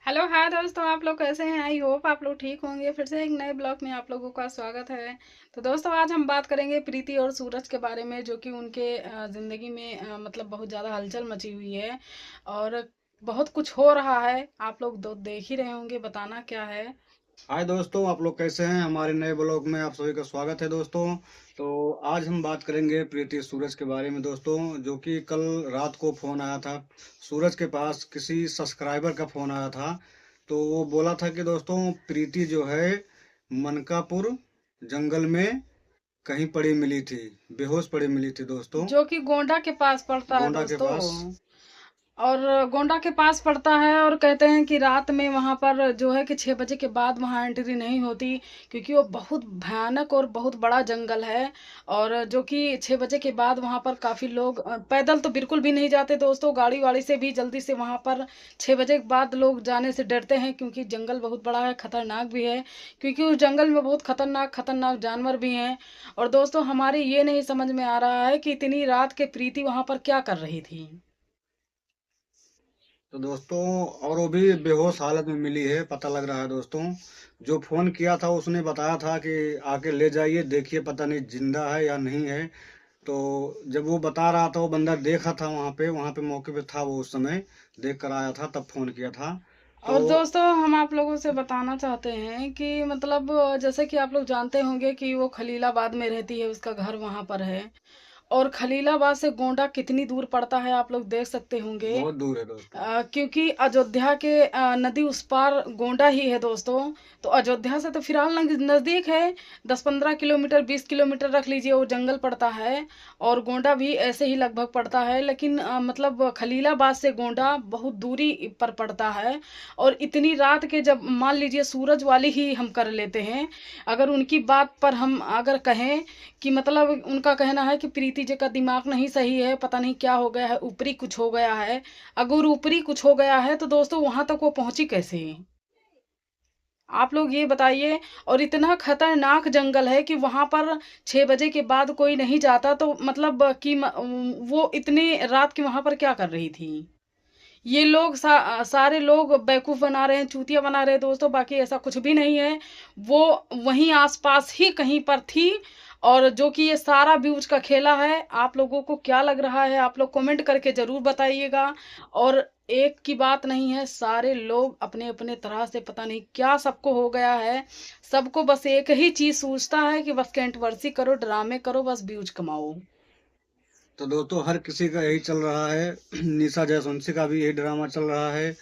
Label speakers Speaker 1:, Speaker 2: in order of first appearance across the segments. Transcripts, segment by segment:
Speaker 1: Hello hi दोस्तों, आप लोग कैसे हैं? आई होप आप लोग ठीक होंगे। फिर से एक नए ब्लॉग में आप लोगों का स्वागत है। तो दोस्तों, आज हम बात करेंगे प्रीति और सूरज के बारे में, जो कि उनके ज़िंदगी में मतलब बहुत ज़्यादा हलचल मची हुई है और बहुत कुछ हो रहा है। आप लोग देख ही रहे होंगे, बताना क्या है।
Speaker 2: हाय दोस्तों, आप लोग कैसे हैं? हमारे नए ब्लॉग में आप सभी का स्वागत है दोस्तों। तो आज हम बात करेंगे प्रीति सूरज के बारे में दोस्तों, जो कि कल रात को फ़ोन आया था। सूरज के पास किसी सब्सक्राइबर का फ़ोन आया था। तो वो बोला था कि दोस्तों प्रीति जो है मनकापुर जंगल में कहीं पड़ी मिली थी, बेहोश पड़ी मिली थी दोस्तों,
Speaker 1: जो कि गोंडा के पास पड़ता है
Speaker 2: गोंडा के
Speaker 1: दोस्तों।
Speaker 2: पास।
Speaker 1: और गोंडा के पास पड़ता है और कहते हैं कि रात में वहां पर जो है कि 6 बजे के बाद वहां एंट्री नहीं होती, क्योंकि वो बहुत भयानक और बहुत बड़ा जंगल है। और जो कि 6 बजे के बाद वहां पर काफी लोग पैदल तो बिल्कुल भी नहीं जाते दोस्तों, गाड़ी वाड़ी से भी जल्दी से वहां पर 6 बजे के बाद लोग जाने से डरते हैं, क्योंकि जंगल बहुत बड़ा है, खतरनाक भी है। क्योंकि उस जंगल में बहुत खतरनाक खतरनाक जानवर भी हैं। और दोस्तों, हमारी ये नहीं समझ में आ रहा है कि इतनी रात के प्रीति वहां पर क्या कर रही थी।
Speaker 2: तो दोस्तों, और वो भी बेहोश हालत में मिली है, पता लग रहा है दोस्तों। जो फोन किया था उसने बताया था कि आके ले जाइए, देखिए पता नहीं जिंदा है या नहीं है। तो जब वो बता रहा था, वो बंदा देखा था वहां पे मौके पे था, वो उस समय देख कर आया था, तब फोन किया था। तो
Speaker 1: और दोस्तों, हम आप लोगों से बताना चाहते हैं कि मतलब जैसे कि आप लोग जानते होंगे कि वो खलीलाबाद में रहती है, उसका घर वहां पर है। और खलीलाबाद से गोंडा कितनी दूर पड़ता है आप लोग देख सकते होंगे।
Speaker 2: बहुत दूर है दोस्तों।
Speaker 1: क्योंकि अयोध्या के नदी उस पार गोंडा ही है दोस्तों। तो अयोध्या से तो फिलहाल नजदीक है, 10-15 किलोमीटर 20 किलोमीटर रख लीजिए, वो जंगल पड़ता है। और गोंडा भी ऐसे ही लगभग पड़ता है, लेकिन मतलब खलीलाबाद से गोंडा बहुत दूरी पर पड़ता है। और इतनी रात के, जब मान लीजिए सूरज वाली ही हम कर लेते हैं, अगर उनकी बात पर हम अगर कहें कि मतलब उनका कहना है कि प्रीति जी का दिमाग नहीं सही है, पता नहीं क्या हो गया है, ऊपरी कुछ हो गया है। अगर ऊपरी कुछ हो गया है तो दोस्तों वहां तक वो पहुंची कैसे? आप लोग ये बताइए। और इतना खतरनाक जंगल है कि वहां पर 6 बजे के बाद कोई नहीं जाता, तो मतलब कि वो इतने रात की वहां पर क्या कर रही थी? ये लोग सारे लोग बेवकूफ बना रहे हैं, चूतिया बना रहे हैं दोस्तों, बाकी ऐसा कुछ भी नहीं है। वो वहीं आसपास ही कहीं पर थी। और जो कि ये सारा व्यूज का खेला है, आप लोगों को क्या लग रहा है आप लोग कमेंट करके जरूर बताइएगा। और एक की बात नहीं है, सारे लोग अपने अपने तरह से पता नहीं क्या सबको हो गया है। सबको बस एक ही चीज सोचता है कि बस कंट्रोवर्सी करो, ड्रामे करो, बस व्यूज कमाओ।
Speaker 2: तो दोस्तों, हर किसी का यही चल रहा है। निशा जयवंशी का भी यही ड्रामा चल रहा है,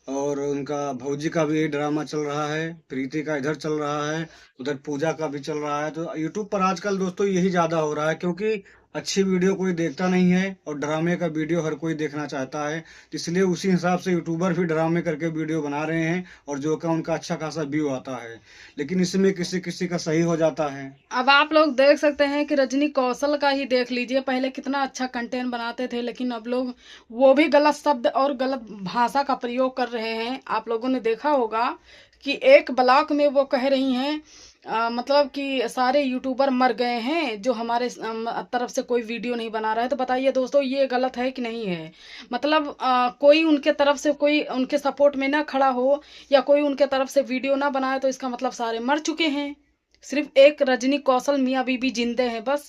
Speaker 2: और उनका भौजी का भी यही ड्रामा चल रहा है, प्रीति का इधर चल रहा है, उधर पूजा का भी चल रहा है। तो यूट्यूब पर आजकल दोस्तों यही ज्यादा हो रहा है, क्योंकि अच्छी वीडियो कोई देखता नहीं है और ड्रामे का वीडियो हर कोई देखना चाहता है। तो इसलिए उसी हिसाब से यूट्यूबर भी ड्रामे करके वीडियो बना रहे हैं, और जो का उनका अच्छा खासा व्यू आता है। लेकिन इसमें किसी किसी का सही हो जाता है।
Speaker 1: अब आप लोग देख सकते हैं कि रजनी कौशल का ही देख लीजिए, पहले कितना अच्छा कंटेंट बनाते थे, लेकिन अब लोग वो भी गलत शब्द और गलत भाषा का प्रयोग कर रहे हैं। आप लोगों ने देखा होगा कि एक ब्लॉग में वो कह रही हैं मतलब कि सारे यूट्यूबर मर गए हैं, जो हमारे तरफ से कोई वीडियो नहीं बना रहा है। तो बताइए दोस्तों, ये गलत है कि नहीं है? मतलब कोई उनके तरफ से, कोई उनके सपोर्ट में ना खड़ा हो, या कोई उनके तरफ से वीडियो ना बनाए, तो इसका मतलब सारे मर चुके हैं। सिर्फ एक रजनी कौशल मियाँ बीबी जिंदे हैं बस।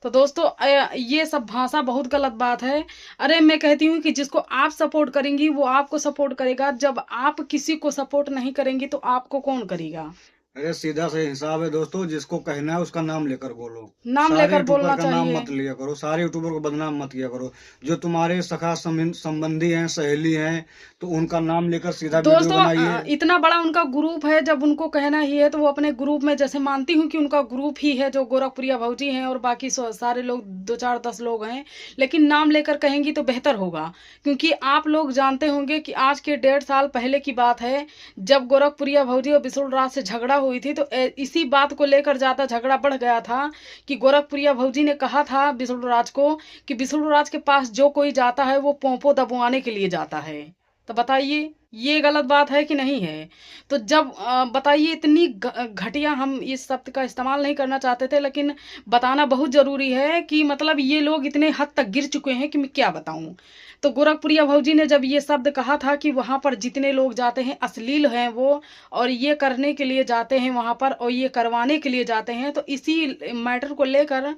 Speaker 1: तो दोस्तों, ये सब भाषा बहुत गलत बात है। अरे मैं कहती हूँ कि जिसको आप सपोर्ट करेंगी वो आपको सपोर्ट करेगा, जब आप किसी को सपोर्ट नहीं करेंगी तो आपको कौन करेगा?
Speaker 2: अरे सीधा सा हिसाब है दोस्तों, जिसको कहना है उसका नाम लेकर बोलो।
Speaker 1: नाम
Speaker 2: सारे
Speaker 1: लेकर
Speaker 2: यूट्यूबर
Speaker 1: बोलना
Speaker 2: का नाम
Speaker 1: चाहिए।
Speaker 2: मत लिया करो, सारे यूट्यूबर को बदनाम मत किया करो। जो तुम्हारे सखा संबंधी हैं, सहेली हैं, तो उनका नाम लेकर सीधा वीडियो
Speaker 1: दोस्तों,
Speaker 2: बनाइए।
Speaker 1: इतना बड़ा उनका ग्रुप है, जब उनको कहना ही है तो वो अपने ग्रुप में, जैसे मानती हूँ कि उनका ग्रुप ही है, जो गोरखप्रिया भौजी हैं और बाकी सारे लोग 2 4 10 लोग हैं। लेकिन नाम लेकर कहेंगी तो बेहतर होगा। क्योंकि आप लोग जानते होंगे कि आज के 1.5 साल पहले की बात है, जब गोरखप्रिया भौजी और बिशुल राज से झगड़ा हुई थी, तो इसी बात को लेकर ज्यादा झगड़ा बढ़ गया था। कि गोरखप्रिया भौजी ने कहा था बिशुल राज को कि बिशुल राज के पास जो कोई जाता है वो पोंपो दबवाने के लिए जाता है। तो बताइए, ये गलत बात है कि नहीं है? तो जब बताइए, इतनी घटिया, हम इस शब्द का इस्तेमाल नहीं करना चाहते थे, लेकिन बताना बहुत ज़रूरी है कि मतलब ये लोग इतने हद तक गिर चुके हैं कि मैं क्या बताऊँ। तो गोरखपुरिया भौजी ने जब ये शब्द कहा था कि वहाँ पर जितने लोग जाते हैं अश्लील हैं वो, और ये करने के लिए जाते हैं वहाँ पर, और ये करवाने के लिए जाते हैं, तो इसी मैटर को लेकर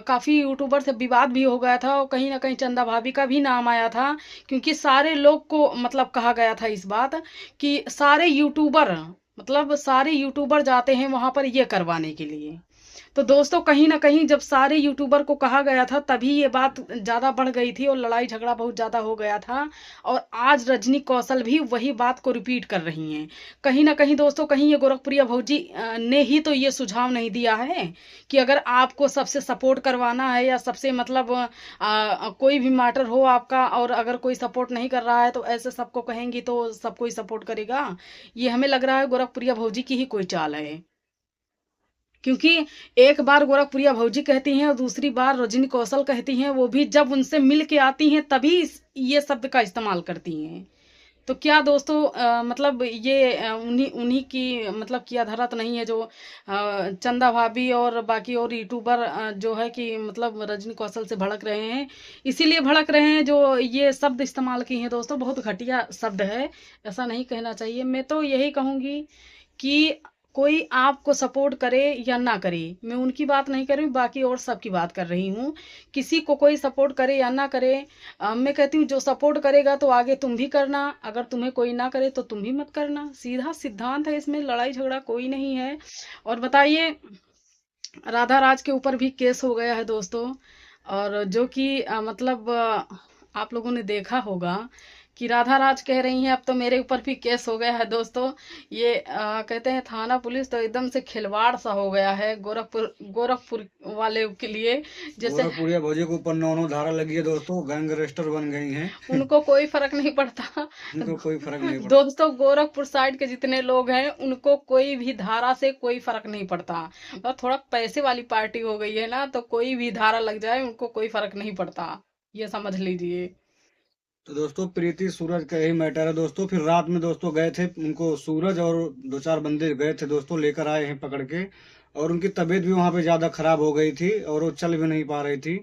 Speaker 1: काफ़ी यूट्यूबर से विवाद भी हो गया था, और कहीं न कहीं चंदा भाभी का भी नाम आया था। क्योंकि सारे लोग को मतलब कहा गया था इस बात कि सारे यूट्यूबर, मतलब सारे यूट्यूबर जाते हैं वहां पर ये करवाने के लिए। तो दोस्तों, कहीं ना कहीं जब सारे यूट्यूबर को कहा गया था तभी ये बात ज्यादा बढ़ गई थी और लड़ाई झगड़ा बहुत ज्यादा हो गया था। और आज रजनी कौशल भी वही बात को रिपीट कर रही हैं। कहीं ना कहीं दोस्तों, कहीं ये गोरखपुरिया भौजी ने ही तो ये सुझाव नहीं दिया है कि अगर आपको सबसे सपोर्ट करवाना है, या सबसे मतलब कोई भी मैटर हो आपका, और अगर कोई सपोर्ट नहीं कर रहा है तो ऐसे सबको कहेंगी तो सब कोई सपोर्ट करेगा। ये हमें लग रहा है गोरखपुरिया भौजी की ही कोई चाल है। क्योंकि एक बार गोरखपुरिया भौजी कहती हैं और दूसरी बार रजनी कौशल कहती हैं, वो भी जब उनसे मिल के आती हैं तभी ये शब्द का इस्तेमाल करती हैं। तो क्या दोस्तों, मतलब ये उन्हीं उन्हीं की मतलब किया धरा तो नहीं है जो चंदा भाभी और बाकी और यूट्यूबर जो है कि मतलब रजनी कौशल से भड़क रहे हैं, इसीलिए भड़क रहे हैं जो ये शब्द इस्तेमाल किए हैं। दोस्तों, बहुत घटिया शब्द है, ऐसा नहीं कहना चाहिए। मैं तो यही कहूँगी कि कोई आपको सपोर्ट करे या ना करे, मैं उनकी बात नहीं कर रही हूँ, बाकी और सबकी बात कर रही हूँ। किसी को कोई सपोर्ट करे या ना करे, मैं कहती हूँ जो सपोर्ट करेगा तो आगे तुम भी करना, अगर तुम्हें कोई ना करे तो तुम भी मत करना। सीधा सिद्धांत है, इसमें लड़ाई झगड़ा कोई नहीं है। और बताइए, राधा राज के ऊपर भी केस हो गया है दोस्तों, और जो कि मतलब आप लोगों ने देखा होगा कि राधा राज कह रही हैं अब तो मेरे ऊपर भी केस हो गया है दोस्तों। ये कहते हैं थाना पुलिस तो एकदम से खिलवाड़ सा हो गया है गोरखपुर गोरखपुर वाले के लिए। जैसे
Speaker 2: गोरखपुरिया भौजी के ऊपर 9 धारा लगी है दोस्तों, गैंग रजिस्टर बन गई हैं।
Speaker 1: उनको कोई फर्क नहीं पड़ता।
Speaker 2: उनको कोई फर्क नहीं पड़ता।
Speaker 1: दोस्तों, गोरखपुर साइड के जितने लोग हैं उनको कोई भी धारा से कोई फर्क नहीं पड़ता। और थोड़ा पैसे वाली पार्टी हो गई है ना, तो कोई भी धारा लग जाए उनको कोई फर्क नहीं पड़ता, ये समझ लीजिए।
Speaker 2: तो दोस्तों, प्रीति सूरज का यही मैटर है दोस्तों। फिर रात में दोस्तों गए थे उनको, सूरज और 2-4 बंदे गए थे दोस्तों, लेकर आए हैं पकड़ के। और उनकी तबीयत भी वहाँ पे ज़्यादा खराब हो गई थी और वो चल भी नहीं पा रही थी,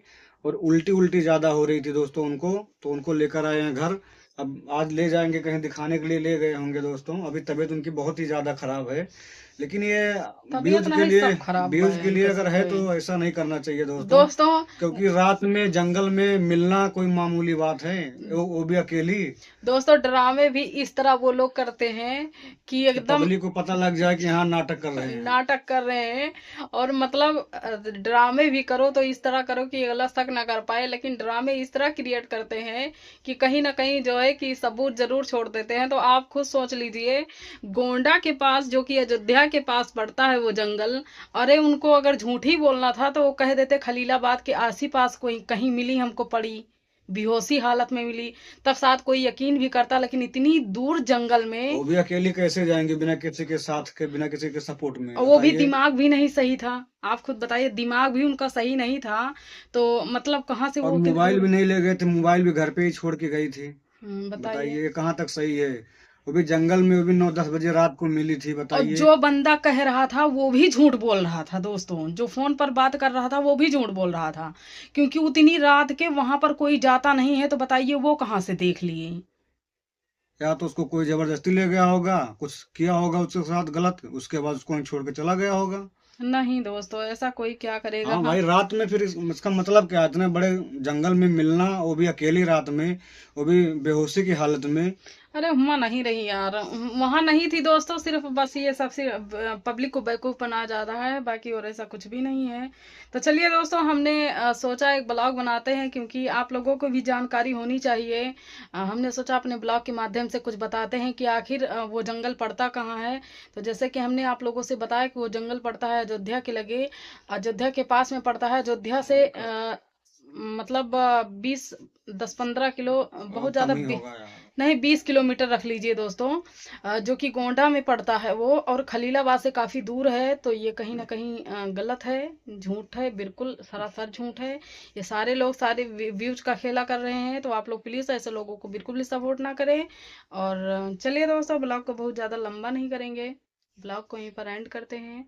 Speaker 2: और उल्टी उल्टी ज़्यादा हो रही थी दोस्तों उनको। तो उनको लेकर आए हैं घर। अब आज ले जाएंगे कहीं दिखाने के लिए, ले गए होंगे दोस्तों। अभी तबीयत उनकी बहुत ही ज़्यादा खराब है। लेकिन ये
Speaker 1: तबीयत नहीं, सब खराब
Speaker 2: व्यूज
Speaker 1: है
Speaker 2: के लिए
Speaker 1: इनके
Speaker 2: अगर
Speaker 1: सब
Speaker 2: है
Speaker 1: पे।
Speaker 2: तो ऐसा नहीं करना चाहिए दोस्तों।
Speaker 1: दोस्तों,
Speaker 2: क्योंकि रात में जंगल में मिलना कोई मामूली बात है, वो भी अकेली,
Speaker 1: दोस्तों ड्रामे भी इस तरह वो लोग करते हैं कि
Speaker 2: कि
Speaker 1: एकदम
Speaker 2: पब्लिक को पता लग जाए कि हाँ नाटक कर रहे हैं।
Speaker 1: नाटक कर रहे हैं। और मतलब ड्रामे भी करो तो इस तरह करो कि अगला शक ना कर पाए, लेकिन ड्रामे इस तरह क्रिएट करते हैं कि कहीं ना कहीं जो है कि सबूत जरूर छोड़ देते हैं। तो आप खुद सोच लीजिए, गोंडा के पास जो कि अयोध्या के पास पड़ता है वो जंगल, अरे उनको अगर झूठ ही बोलना था तो वो कह देते खलीलाबाद के आस ही पास कोई कहीं मिली हमको पड़ी, बेहोशी हालत में मिली, तब साथ कोई यकीन भी करता। लेकिन इतनी दूर जंगल में,
Speaker 2: वो भी अकेली कैसे जाएंगे, बिना किसी के साथ के, बिना किसी के सपोर्ट में,
Speaker 1: और वो भी
Speaker 2: बताइए।
Speaker 1: दिमाग भी नहीं सही था। आप खुद बताइए, दिमाग भी उनका सही नहीं था, तो मतलब कहाँ से
Speaker 2: और
Speaker 1: वो उतनी
Speaker 2: मोबाइल
Speaker 1: दूर।
Speaker 2: भी नहीं ले गए थे, मोबाइल भी घर पे ही छोड़ के गई थी।
Speaker 1: बताइए।
Speaker 2: बताइए ये कहाँ तक सही है। वो भी जंगल में, वो भी 9-10 बजे रात को मिली थी,
Speaker 1: और
Speaker 2: बताइए।
Speaker 1: जो बंदा कह रहा था वो भी झूठ बोल रहा था दोस्तों, जो फोन पर बात कर रहा था वो भी झूठ बोल रहा था। क्योंकि उतनी रात के वहां पर कोई जाता नहीं है, तो बताइए वो कहाँ से देख लिए।
Speaker 2: या तो उसको कोई जबरदस्ती ले गया होगा, कुछ किया होगा उसके साथ गलत, उसके बाद उसको वहीं छोड़ के चला गया होगा।
Speaker 1: नहीं दोस्तों, ऐसा कोई क्या करेगा।
Speaker 2: हाँ
Speaker 1: हाँ,
Speaker 2: भाई, रात में फिर इसका मतलब क्या है, इतने बड़े जंगल में मिलना, वो भी अकेली रात में, वो भी बेहोशी की हालत में।
Speaker 1: अरे हुआ नहीं रही यार, वहां नहीं थी दोस्तों, सिर्फ बस ये सबसे पब्लिक को बेवकूफ बना जा रहा है, बाकी और ऐसा कुछ भी नहीं है। तो चलिए दोस्तों, हमने सोचा एक ब्लॉग बनाते हैं, क्योंकि आप लोगों को भी जानकारी होनी चाहिए। हमने सोचा अपने ब्लॉग के माध्यम से कुछ बताते हैं कि आखिर वो जंगल पड़ता कहाँ है। तो जैसे कि हमने आप लोगों से बताया कि वो जंगल पड़ता है अयोध्या के लगे, अयोध्या के पास में पड़ता है। अयोध्या से मतलब 20 10-15 किलो, बहुत
Speaker 2: बहुत
Speaker 1: ज्यादा
Speaker 2: कम ही होगा यार।
Speaker 1: नहीं 20 किलोमीटर रख लीजिए दोस्तों, जो कि गोंडा में पड़ता है वो, और खलीलाबाद से काफ़ी दूर है। तो ये कहीं ना कहीं गलत है, झूठ है, बिल्कुल सरासर झूठ है। ये सारे लोग सारे व्यूज का खेला कर रहे हैं, तो आप लोग प्लीज़ ऐसे लोगों को बिल्कुल भी सपोर्ट ना करें। और चलिए दोस्तों, ब्लॉग को बहुत ज़्यादा लंबा नहीं करेंगे, ब्लॉग को यहीं पर एंड करते हैं।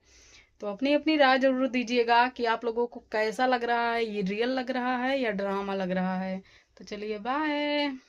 Speaker 1: तो अपनी अपनी राय जरूर दीजिएगा कि आप लोगों को कैसा लग रहा है, ये रियल लग रहा है या ड्रामा लग रहा है। तो चलिए बाय।